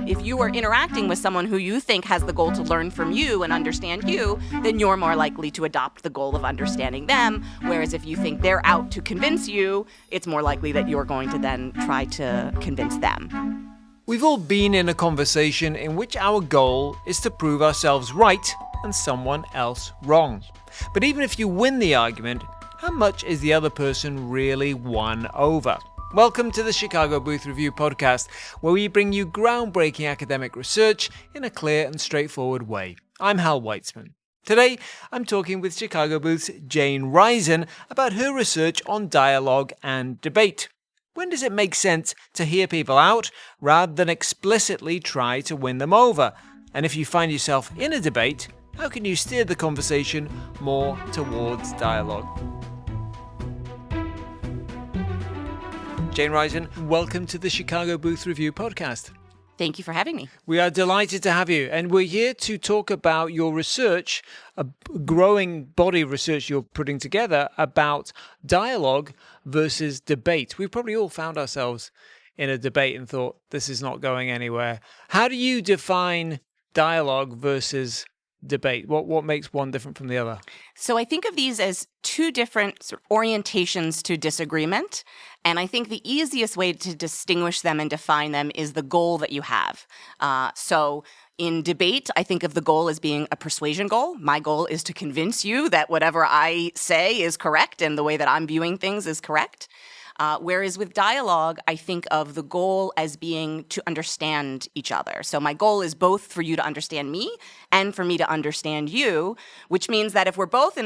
If you are interacting with someone who you think has the goal to learn from you and understand you, then you're more likely to adopt the goal of understanding them. Whereas if you think they're out to convince you, it's more likely that you're going to then try to convince them. We've all been in a conversation in which our goal is to prove ourselves right and someone else wrong. But even if you win the argument, how much is the other person really won over? Welcome to the Chicago Booth Review podcast, where we bring you groundbreaking academic research in a clear and straightforward way. I'm Hal Weitzman. Today, I'm talking with Chicago Booth's Jane Risen about her research on dialogue and debate. When does it make sense to hear people out rather than explicitly try to win them over? And if you find yourself in a debate, how can you steer the conversation more towards dialogue? Jane Risen, welcome to the Chicago Booth Review podcast. Thank you for having me. We are delighted to have you, and we're here to talk about your research, a growing body of research you're putting together about dialogue versus debate. We've probably all found ourselves in a debate and thought, this is not going anywhere. How do you define dialogue versus debate? What makes one different from the other? So I think of these as two different orientations to disagreement. And I think the easiest way to distinguish them and define them is the goal that you have. So in debate, I think of the goal as being a persuasion goal. My goal is to convince you that whatever I say is correct and the way that I'm viewing things is correct. Whereas with dialogue, I think of the goal as being to understand each other. So my goal is both for you to understand me and for me to understand you, which means that if we're both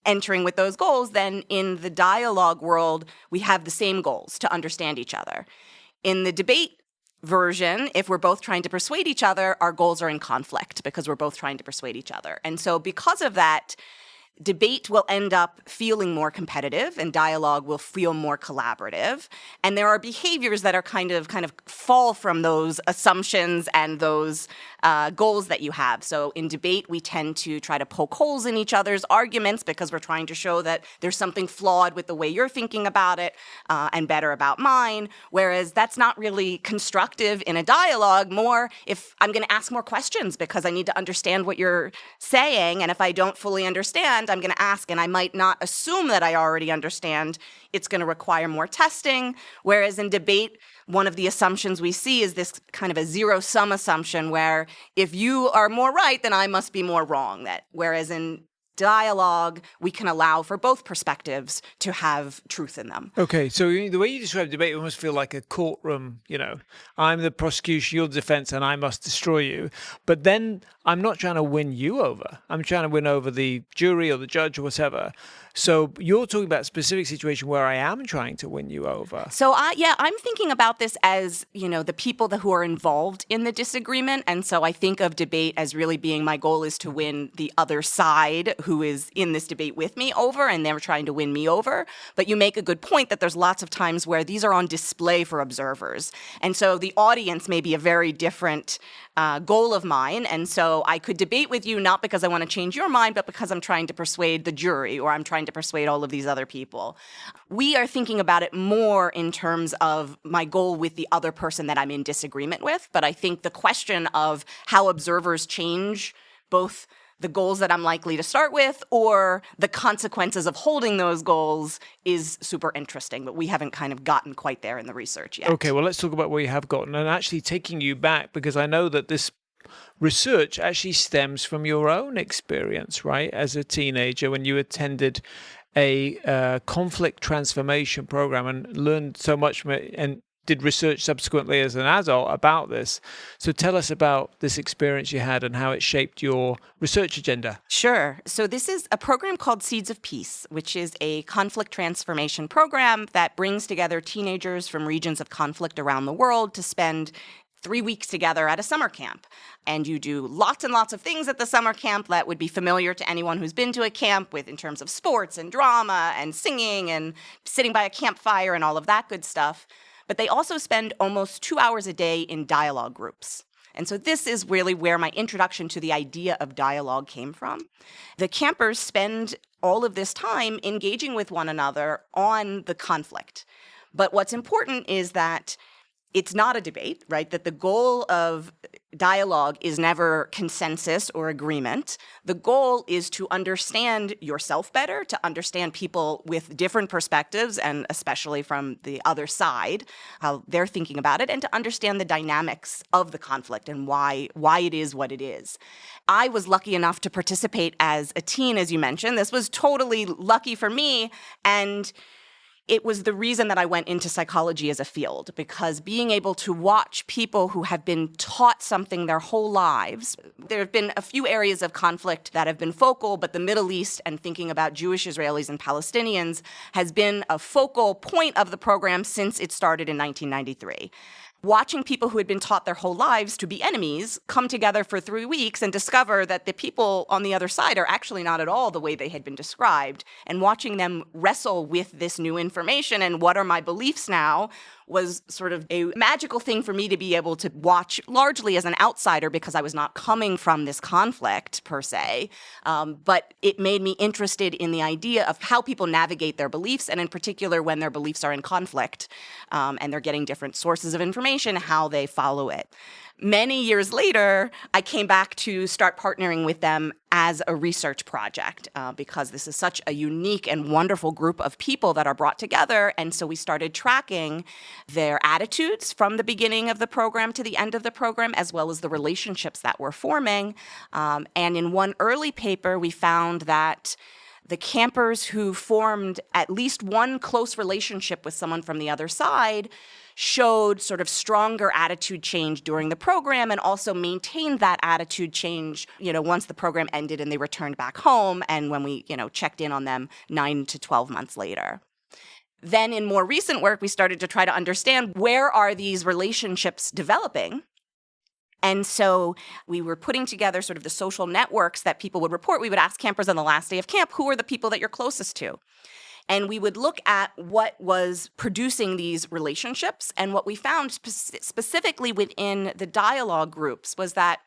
entering with those goals, then in the dialogue world, we have the same goals to understand each other. In the debate version, if we're both trying to persuade each other, our goals are in conflict because we're both trying to persuade each other. And so because of that, debate will end up feeling more competitive and dialogue will feel more collaborative. And there are behaviors that are kind of fall from those assumptions and those goals that you have. So in debate, we tend to try to poke holes in each other's arguments because we're trying to show that there's something flawed with the way you're thinking about it and better about mine. Whereas that's not really constructive in a dialogue. More if I'm going to ask more questions because I need to understand what you're saying. And if I don't fully understand, I'm going to ask, and I might not assume that I already understand. It's going to require more testing. Whereas in debate, one of the assumptions we see is this kind of a zero-sum assumption where if you are more right, then I must be more wrong. Whereas in dialogue, we can allow for both perspectives to have truth in them. Okay, so the way you describe debate, it almost feel like a courtroom, I'm the prosecution, you're the defense, and I must destroy you. But then I'm not trying to win you over. I'm trying to win over the jury or the judge or whatever. So you're talking about a specific situation where I am trying to win you over. So I'm thinking about this as, the people who are involved in the disagreement. And so I think of debate as really being my goal is to win the other side who is in this debate with me over, and they're trying to win me over. But you make a good point that there's lots of times where these are on display for observers. And so the audience may be a very different goal of mine. And so I could debate with you not because I want to change your mind, but because I'm trying to persuade the jury or I'm trying to persuade all of these other people. We are thinking about it more in terms of my goal with the other person that I'm in disagreement with. But I think the question of how observers change both the goals that I'm likely to start with or the consequences of holding those goals is super interesting, but we haven't kind of gotten quite there in the research yet. Okay, well, let's talk about where you have gotten and actually taking you back, because I know that this research actually stems from your own experience, right? As a teenager, when you attended a conflict transformation program and learned so much from it and did research subsequently as an adult about this. So tell us about this experience you had and how it shaped your research agenda. Sure. So this is a program called Seeds of Peace, which is a conflict transformation program that brings together teenagers from regions of conflict around the world to spend 3 weeks together at a summer camp. And you do lots and lots of things at the summer camp that would be familiar to anyone who's been to a camp in terms of sports and drama and singing and sitting by a campfire and all of that good stuff. But they also spend almost 2 hours a day in dialogue groups. And so this is really where my introduction to the idea of dialogue came from. The campers spend all of this time engaging with one another on the conflict. But what's important is that it's not a debate, right? That the goal of dialogue is never consensus or agreement. The goal is to understand yourself better, to understand people with different perspectives, and especially from the other side, how they're thinking about it, and to understand the dynamics of the conflict and why it is what it is. I was lucky enough to participate as a teen, as you mentioned. This was totally lucky for me, and it was the reason that I went into psychology as a field, because being able to watch people who have been taught something their whole lives, there have been a few areas of conflict that have been focal, but the Middle East and thinking about Jewish Israelis and Palestinians has been a focal point of the program since it started in 1993. Watching people who had been taught their whole lives to be enemies come together for 3 weeks and discover that the people on the other side are actually not at all the way they had been described, and watching them wrestle with this new information and what are my beliefs now was sort of a magical thing for me to be able to watch, largely as an outsider because I was not coming from this conflict per se, but it made me interested in the idea of how people navigate their beliefs, and in particular when their beliefs are in conflict and they're getting different sources of information, how they follow it. Many years later, I came back to start partnering with them as a research project because this is such a unique and wonderful group of people that are brought together. And so we started tracking their attitudes from the beginning of the program to the end of the program, as well as the relationships that we're forming. And in one early paper, we found that the campers who formed at least one close relationship with someone from the other side showed sort of stronger attitude change during the program, and also maintained that attitude change, once the program ended and they returned back home, and when we, checked in on them 9 to 12 months later. Then in more recent work, we started to try to understand where are these relationships developing. And so we were putting together sort of the social networks that people would report. We would ask campers on the last day of camp, who are the people that you're closest to? And we would look at what was producing these relationships. And what we found specifically within the dialogue groups was that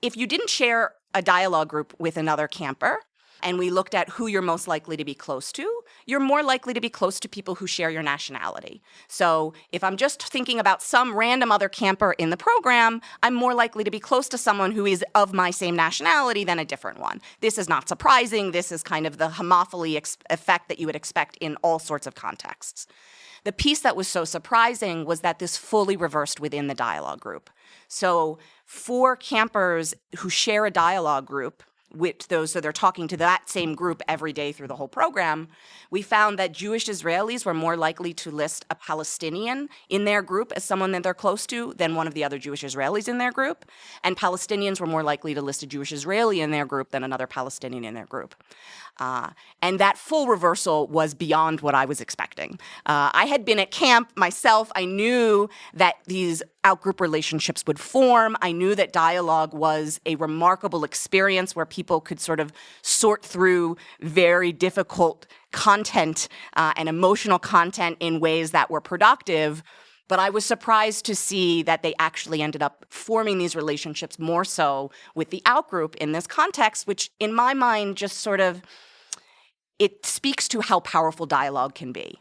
if you didn't share a dialogue group with another camper, and we looked at who you're most likely to be close to, you're more likely to be close to people who share your nationality. So if I'm just thinking about some random other camper in the program, I'm more likely to be close to someone who is of my same nationality than a different one. This is not surprising. This is kind of the homophily effect that you would expect in all sorts of contexts. The piece that was so surprising was that this fully reversed within the dialogue group. So for campers who share a dialogue group, with those, so they're talking to that same group every day through the whole program, we found that Jewish Israelis were more likely to list a Palestinian in their group as someone that they're close to than one of the other Jewish Israelis in their group, and Palestinians were more likely to list a Jewish Israeli in their group than another Palestinian in their group. And that full reversal was beyond what I was expecting. I had been at camp myself. I knew that these outgroup relationships would form. I knew that dialogue was a remarkable experience where people could sort of sort through very difficult content and emotional content in ways that were productive. But I was surprised to see that they actually ended up forming these relationships more so with the outgroup in this context, which in my mind just sort of, it speaks to how powerful dialogue can be.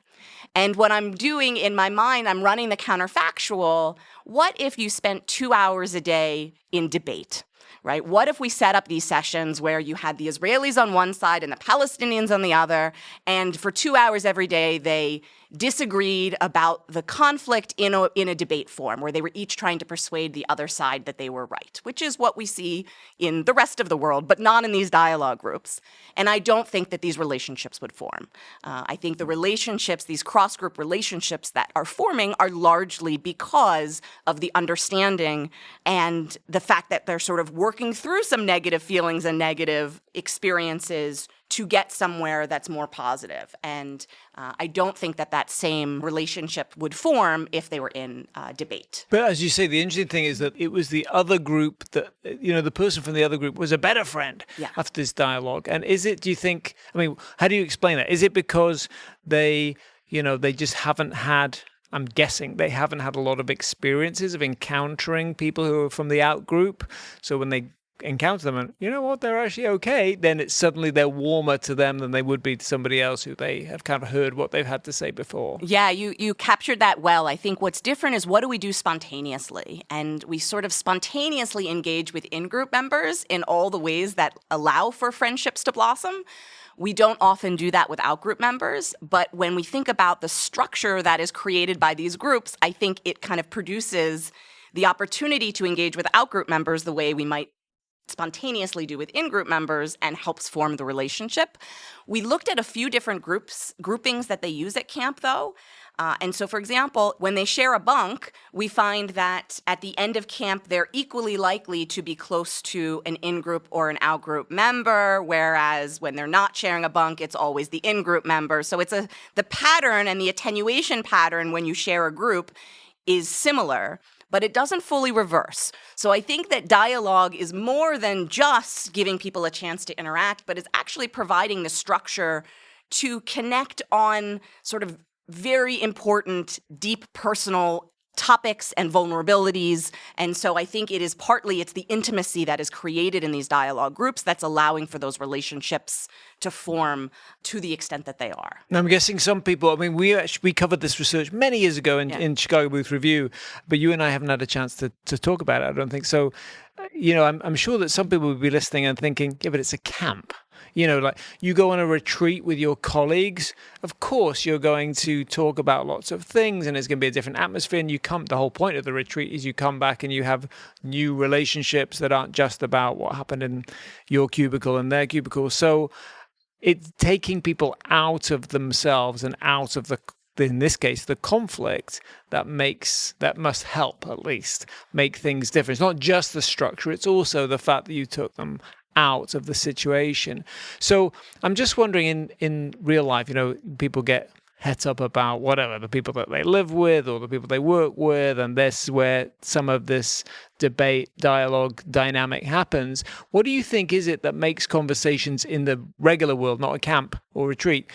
And what I'm doing in my mind, I'm running the counterfactual. What if you spent 2 hours a day in debate, right? What if we set up these sessions where you had the Israelis on one side and the Palestinians on the other, and for 2 hours every day they disagreed about the conflict in a debate form, where they were each trying to persuade the other side that they were right, which is what we see in the rest of the world, but not in these dialogue groups. And I don't think that these relationships would form. I think the relationships, these cross-group relationships that are forming, are largely because of the understanding and the fact that they're sort of working through some negative feelings and negative experiences to get somewhere that's more positive. And I don't think that same relationship would form if they were in debate. But as you say, the interesting thing is that it was the other group that, the person from the other group was a better friend after this dialogue. And is it, do you think, how do you explain that? Is it because they just haven't had, I'm guessing they haven't had a lot of experiences of encountering people who are from the out group. So when they encounter them and, you know what, they're actually okay, then it's suddenly they're warmer to them than they would be to somebody else who they have kind of heard what they've had to say before. Yeah, you captured that well. I think what's different is what do we do spontaneously? And we sort of spontaneously engage with in-group members in all the ways that allow for friendships to blossom. We don't often do that with out-group members, but when we think about the structure that is created by these groups, I think it kind of produces the opportunity to engage with out-group members the way we might spontaneously do with in-group members and helps form the relationship. We looked at a few different groupings that they use at camp, though. And so, for example, when they share a bunk, we find that at the end of camp, they're equally likely to be close to an in-group or an out-group member, whereas when they're not sharing a bunk, it's always the in-group member. So it's the pattern and the attenuation pattern when you share a group is similar, but it doesn't fully reverse. So I think that dialogue is more than just giving people a chance to interact, but it's actually providing the structure to connect on sort of very important, deep personal topics and vulnerabilities. And so I think it's the intimacy that is created in these dialogue groups that's allowing for those relationships to form to the extent that they are. Now, I'm guessing some people, I mean, we covered this research many years ago in Chicago Booth Review, but you and I haven't had a chance to talk about it, I don't think. So, I'm sure that some people would be listening and thinking, yeah, but it's a camp. Like you go on a retreat with your colleagues, of course you're going to talk about lots of things and it's going to be a different atmosphere. And the whole point of the retreat is you come back and you have new relationships that aren't just about what happened in your cubicle and their cubicle. So it's taking people out of themselves and out of in this case, the conflict that must help at least make things different. It's not just the structure, it's also the fact that you took them out of the situation. So I'm just wondering in real life, people get het up about whatever, the people that they live with or the people they work with, and this is where some of this debate, dialogue, dynamic happens. What do you think is it that makes conversations in the regular world, not a camp or retreat,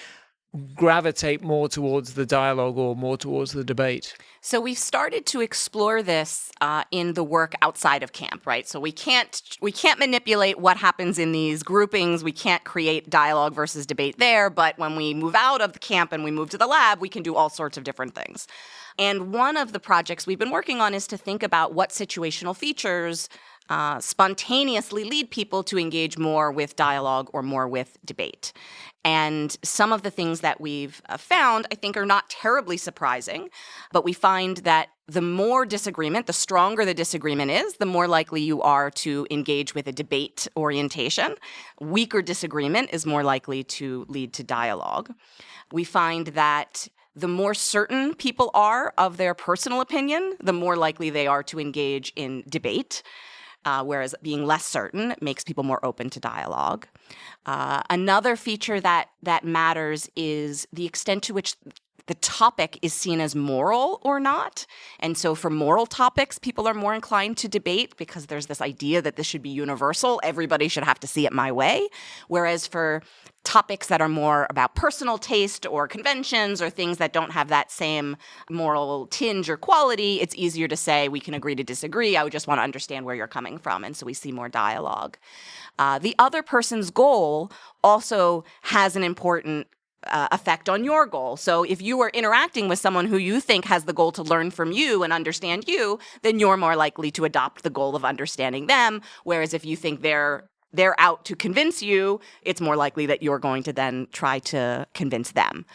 gravitate more towards the dialogue or more towards the debate? So we've started to explore this in the work outside of camp, right? So we can't manipulate what happens in these groupings. We can't create dialogue versus debate there. But when we move out of the camp and we move to the lab, we can do all sorts of different things. And one of the projects we've been working on is to think about what situational features spontaneously lead people to engage more with dialogue or more with debate. And some of the things that we've found, I think, are not terribly surprising, but we find that the more disagreement, the stronger the disagreement is, the more likely you are to engage with a debate orientation. Weaker disagreement is more likely to lead to dialogue. We find that the more certain people are of their personal opinion, the more likely they are to engage in debate. Whereas being less certain makes people more open to dialogue. Another feature that matters is the extent to which the topic is seen as moral or not. And so for moral topics, people are more inclined to debate because there's this idea that this should be universal. Everybody should have to see it my way. Whereas for topics that are more about personal taste or conventions or things that don't have that same moral tinge or quality, it's easier to say we can agree to disagree. I would just want to understand where you're coming from. And so we see more dialogue. The other person's goal also has an important effect on your goal. So if you are interacting with someone who you think has the goal to learn from you and understand you, then you're more likely to adopt the goal of understanding them. Whereas if you think they're out to convince you, it's more likely that you're going to then try to convince them.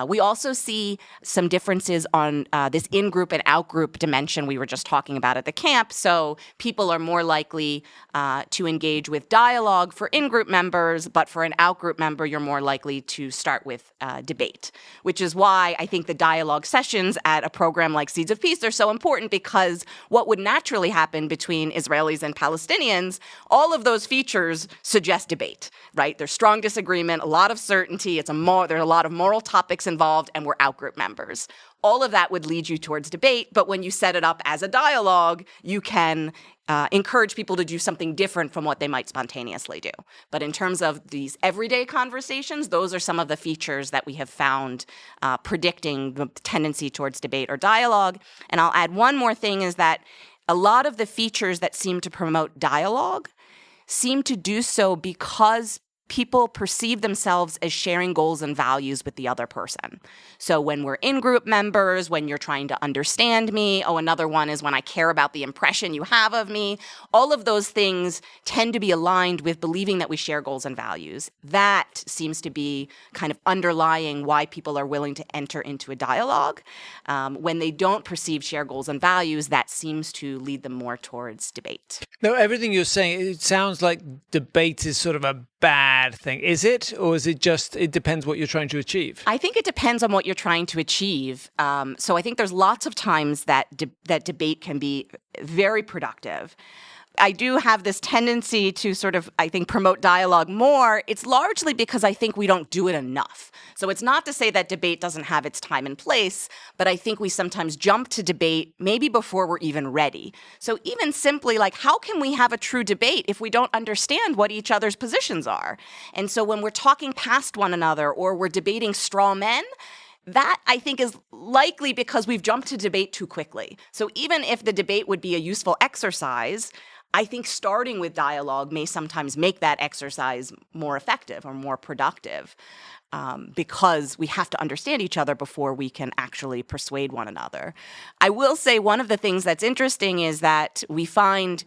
We also see some differences on this in-group and out-group dimension we were just talking about at the camp. So people are more likely to engage with dialogue for in-group members, but for an out-group member, you're more likely to start with debate, which is why I think the dialogue sessions at a program like Seeds of Peace are so important, because what would naturally happen between Israelis and Palestinians, all of those features suggest debate, right? There's strong disagreement, a lot of certainty, there's a lot of moral topics involved, and we're out-group members. All of that would lead you towards debate, but when you set it up as a dialogue, you can encourage people to do something different from what they might spontaneously do. But in terms of these everyday conversations, those are some of the features that we have found predicting the tendency towards debate or dialogue. And I'll add one more thing, is that a lot of the features that seem to promote dialogue seem to do so because people perceive themselves as sharing goals and values with the other person. So when we're in-group members, when you're trying to understand me, another one is when I care about the impression you have of me, all of those things tend to be aligned with believing that we share goals and values. That seems to be kind of underlying why people are willing to enter into a dialogue. When they don't perceive shared goals and values, that seems to lead them more towards debate. No, everything you're saying, it sounds like debate is sort of a bad thing. Is it? Or is it just, it depends what you're trying to achieve? I think it depends on what you're trying to achieve. So I think there's lots of times that that debate can be very productive. I do have this tendency to sort of, I think, promote dialogue more. It's largely because I think we don't do it enough. So it's not to say that debate doesn't have its time and place, but I think we sometimes jump to debate maybe before we're even ready. So even simply like, how can we have a true debate if we don't understand what each other's positions are? And so when we're talking past one another or we're debating straw men, that, I think, is likely because we've jumped to debate too quickly. So even if the debate would be a useful exercise, I think starting with dialogue may sometimes make that exercise more effective or more productive because we have to understand each other before we can actually persuade one another. I will say one of the things that's interesting is that we find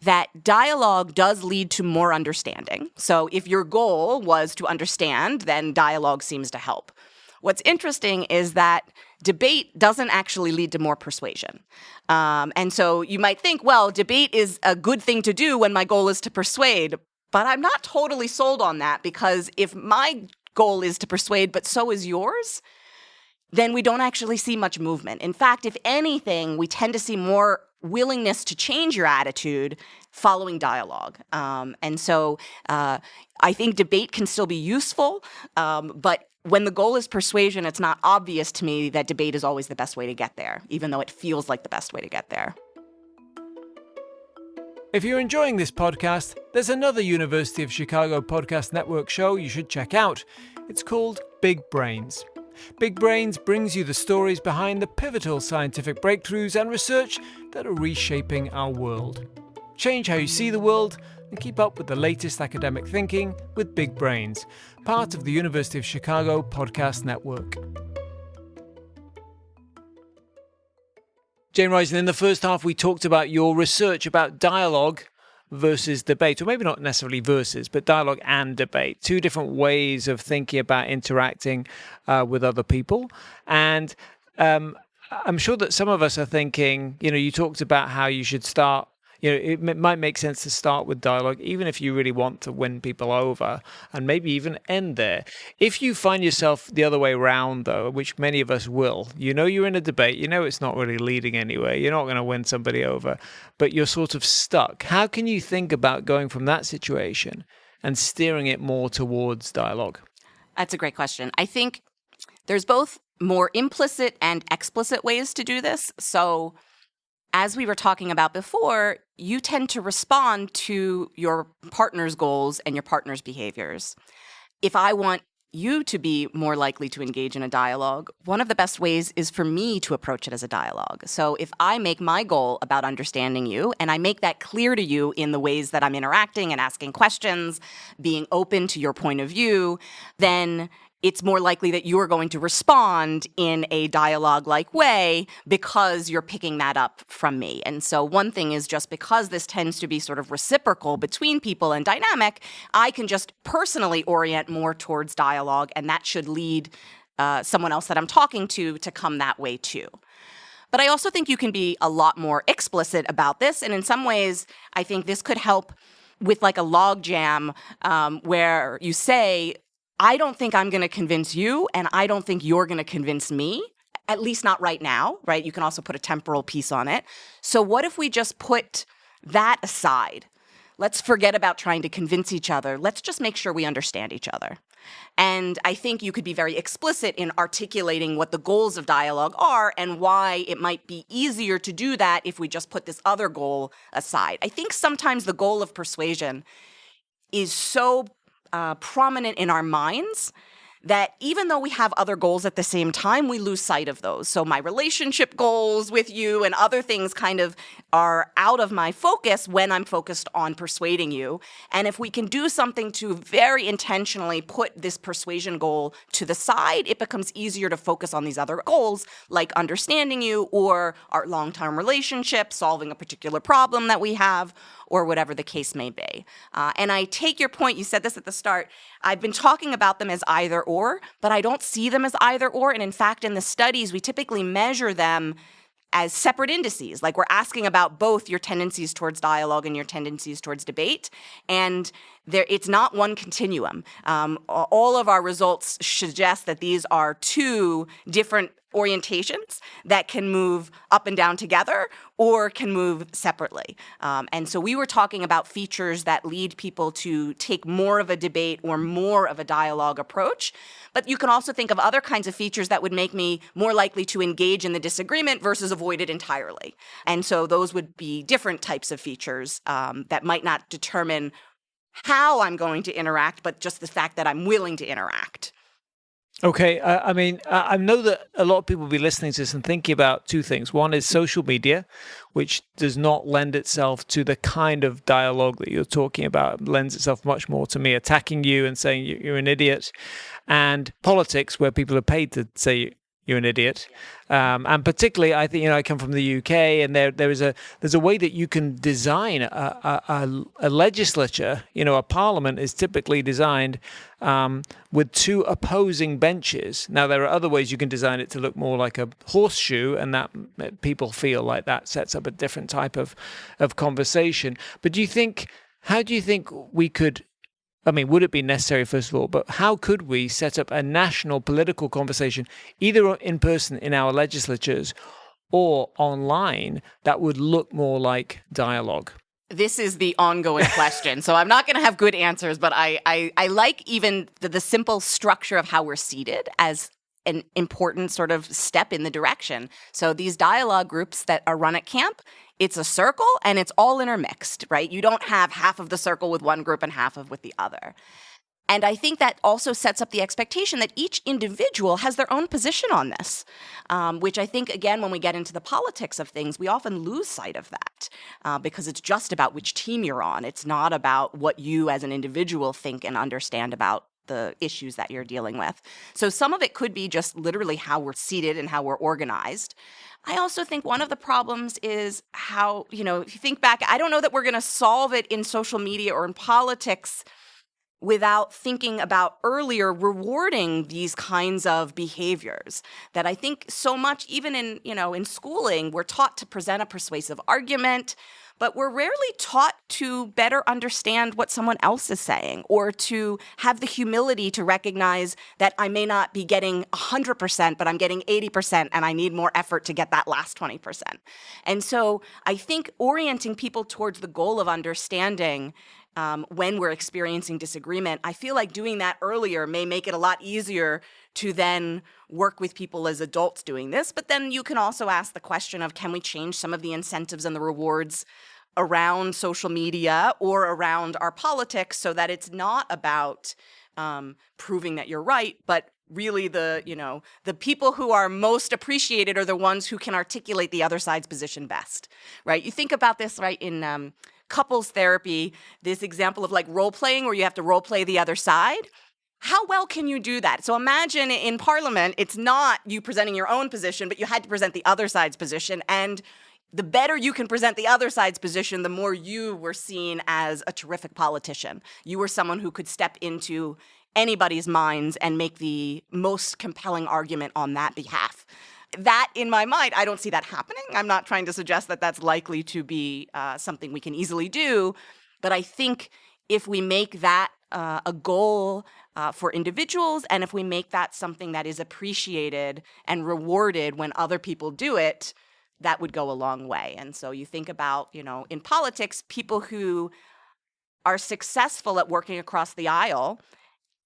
that dialogue does lead to more understanding. So if your goal was to understand, then dialogue seems to help. What's interesting is that debate doesn't actually lead to more persuasion. And so you might think, well, debate is a good thing to do when my goal is to persuade. But I'm not totally sold on that because if my goal is to persuade, but so is yours, then we don't actually see much movement. In fact, if anything, we tend to see more willingness to change your attitude following dialogue. And so I think debate can still be useful, but when the goal is persuasion, it's not obvious to me that debate is always the best way to get there, even though it feels like the best way to get there. If you're enjoying this podcast, there's another University of Chicago Podcast Network show you should check out. It's called Big Brains. Big Brains brings you the stories behind the pivotal scientific breakthroughs and research that are reshaping our world. Change how you see the world and keep up with the latest academic thinking with Big Brains, part of the University of Chicago Podcast Network. Jane Rising, in the first half we talked about your research about dialogue versus debate, or maybe not necessarily versus, but dialogue and debate, two different ways of thinking about interacting with other people. And I'm sure that some of us are thinking, you talked about how you should start. It might make sense to start with dialogue, even if you really want to win people over, and maybe even end there. If you find yourself the other way around, though, which many of us will, you're in a debate, it's not really leading anywhere, you're not going to win somebody over, but you're sort of stuck. How can you think about going from that situation and steering it more towards dialogue? That's a great question. I think there's both more implicit and explicit ways to do this. So as we were talking about before, you tend to respond to your partner's goals and your partner's behaviors. If I want you to be more likely to engage in a dialogue, one of the best ways is for me to approach it as a dialogue. So if I make my goal about understanding you and I make that clear to you in the ways that I'm interacting and asking questions, being open to your point of view, then it's more likely that you're going to respond in a dialogue-like way because you're picking that up from me. And so one thing is just because this tends to be sort of reciprocal between people and dynamic, I can just personally orient more towards dialogue, and that should lead someone else that I'm talking to come that way too. But I also think you can be a lot more explicit about this, and in some ways, I think this could help with like a log jam where you say, I don't think I'm going to convince you, and I don't think you're going to convince me, at least not right now, right? You can also put a temporal piece on it. So what if we just put that aside? Let's forget about trying to convince each other. Let's just make sure we understand each other. And I think you could be very explicit in articulating what the goals of dialogue are and why it might be easier to do that if we just put this other goal aside. I think sometimes the goal of persuasion is so prominent in our minds that even though we have other goals at the same time, we lose sight of those. So my relationship goals with you and other things kind of are out of my focus when I'm focused on persuading you. And if we can do something to very intentionally put this persuasion goal to the side, it becomes easier to focus on these other goals, like understanding you or our long-term relationship, solving a particular problem that we have, or whatever the case may be. And I take your point, you said this at the start, I've been talking about them as either or, but I don't see them as either or. And in fact, in the studies, we typically measure them as separate indices. Like we're asking about both your tendencies towards dialogue and your tendencies towards debate. And it's not one continuum. All of our results suggest that these are two different orientations that can move up and down together or can move separately. And so we were talking about features that lead people to take more of a debate or more of a dialogue approach. But you can also think of other kinds of features that would make me more likely to engage in the disagreement versus avoid it entirely. And so those would be different types of features that might not determine how I'm going to interact, but just the fact that I'm willing to interact. Okay, I know that a lot of people will be listening to this and thinking about two things. One is social media, which does not lend itself to the kind of dialogue that you're talking about. It lends itself much more to me attacking you and saying you're an idiot. And politics, where people are paid to say you're an idiot. And particularly, I think, I come from the UK, and there's a way that you can design a legislature. A parliament is typically designed with two opposing benches. Now, there are other ways you can design it to look more like a horseshoe, and that people feel like that sets up a different type of conversation. But how do you think we could, would it be necessary, first of all, but how could we set up a national political conversation, either in person in our legislatures or online, that would look more like dialogue? This is the ongoing question. So I'm not going to have good answers, but I like even the simple structure of how we're seated as an important sort of step in the direction. So these dialogue groups that are run at camp, it's a circle and it's all intermixed, right? You don't have half of the circle with one group and half with the other. And I think that also sets up the expectation that each individual has their own position on this, which I think, again, when we get into the politics of things, we often lose sight of that because it's just about which team you're on. It's not about what you as an individual think and understand about the issues that you're dealing with. So some of it could be just literally how we're seated and how we're organized. I also think one of the problems is how, if you think back, I don't know that we're going to solve it in social media or in politics without thinking about earlier rewarding these kinds of behaviors. That I think so much, even in schooling, we're taught to present a persuasive argument, but we're rarely taught to better understand what someone else is saying or to have the humility to recognize that I may not be getting 100%, but I'm getting 80%, and I need more effort to get that last 20%. And so I think orienting people towards the goal of understanding when we're experiencing disagreement, I feel like doing that earlier may make it a lot easier to then work with people as adults doing this. But then you can also ask the question of, can we change some of the incentives and the rewards around social media or around our politics so that it's not about proving that you're right, but really the people who are most appreciated are the ones who can articulate the other side's position best, right? You think about this, right, in couples therapy, this example of like role playing where you have to role play the other side. How well can you do that? So imagine in Parliament, it's not you presenting your own position, but you had to present the other side's position. And the better you can present the other side's position, the more you were seen as a terrific politician. You were someone who could step into anybody's minds and make the most compelling argument on that behalf. That, in my mind, I don't see that happening. I'm not trying to suggest that that's likely to be something we can easily do. But I think if we make that a goal for individuals, and if we make that something that is appreciated and rewarded when other people do it, that would go a long way. And so you think about, in politics, people who are successful at working across the aisle,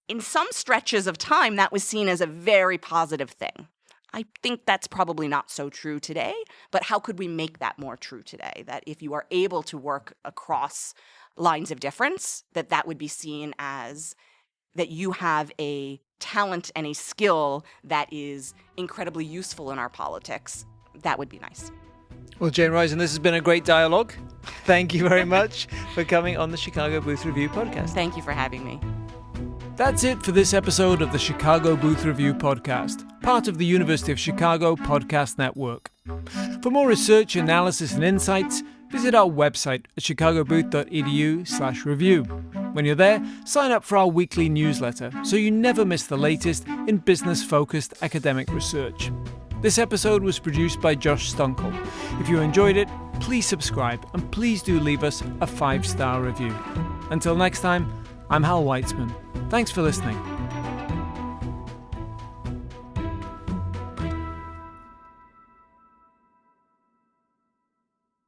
in some stretches of time, that was seen as a very positive thing. I think that's probably not so true today, but how could we make that more true today? That if you are able to work across lines of difference, that would be seen as that you have a talent and a skill that is incredibly useful in our politics. That would be nice. Well, Jane Risen, this has been a great dialogue. Thank you very much for coming on the Chicago Booth Review podcast. Thank you for having me. That's it for this episode of the Chicago Booth Review podcast, part of the University of Chicago Podcast Network. For more research, analysis, and insights, visit our website at chicagobooth.edu/review. When you're there, sign up for our weekly newsletter so you never miss the latest in business-focused academic research. This episode was produced by Josh Stunkel. If you enjoyed it, please subscribe and please do leave us a 5-star review. Until next time, I'm Hal Weitzman. Thanks for listening.